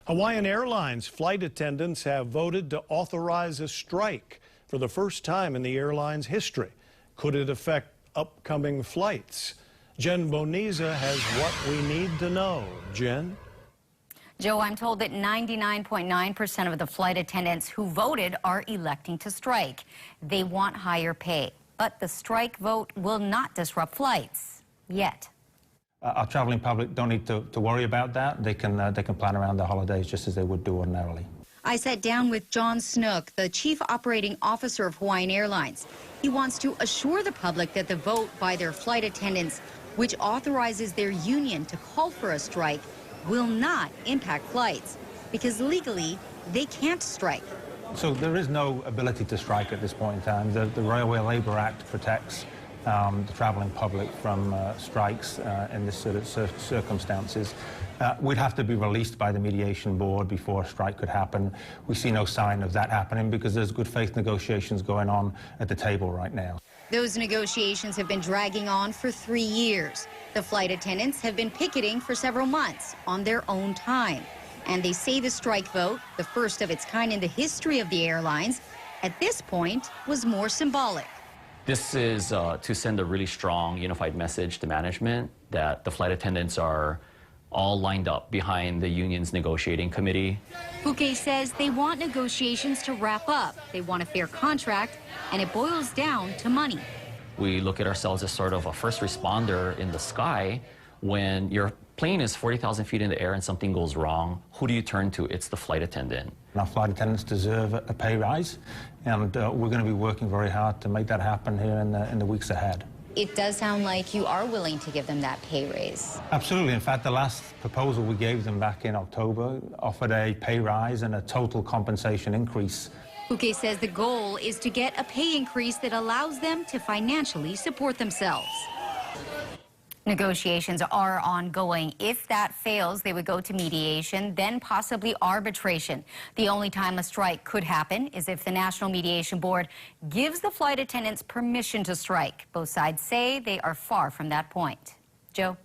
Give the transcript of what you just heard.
Hawaiian Airlines flight attendants have voted to authorize a strike for the first time in the airline's history. Could it affect upcoming flights? Jen Boniza has what we need to know. Jen? Joe, I'm told that 99.9% of the flight attendants who voted are electing to strike. They want higher pay, but the strike vote will not disrupt flights yet. Our traveling public don't need to worry about that. They can plan around their holidays just as they would do ordinarily. I sat down with John Snook, the Chief Operating Officer of Hawaiian Airlines. He wants to assure the public that the vote by their flight attendants, which authorizes their union to call for a strike, will not impact flights, because legally they can't strike. So there is no ability to strike at this point in time. The Railway Labor Act protects the traveling public from strikes in this sort of circumstances. We'd have to be released by the mediation board before a strike could happen. We see no sign of that happening because there's good faith negotiations going on at the table right now. Those negotiations have been dragging on for 3 years. The flight attendants have been picketing for several months on their own time. And they say the strike vote, the first of its kind in the history of the airlines, at this point was more symbolic. This is to send a really strong, unified message to management that the flight attendants are all lined up behind the union's negotiating committee. Puke says they want negotiations to wrap up. They want a fair contract, and it boils down to money. We look at ourselves as sort of a first responder in the sky. When your plane is 40,000 feet in the air and something goes wrong, who do you turn to? It's the flight attendant. Our flight attendants deserve a pay rise, and we're going to be working very hard to make that happen here in the weeks ahead. It does sound like you are willing to give them that pay raise. Absolutely. In fact, the last proposal we gave them back in October offered a pay rise and a total compensation increase. Puke says the goal is to get a pay increase that allows them to financially support themselves. Negotiations are ongoing. If that fails, they would go to mediation, then possibly arbitration. The only time a strike could happen is if the National Mediation Board gives the flight attendants permission to strike. Both sides say they are far from that point. Joe?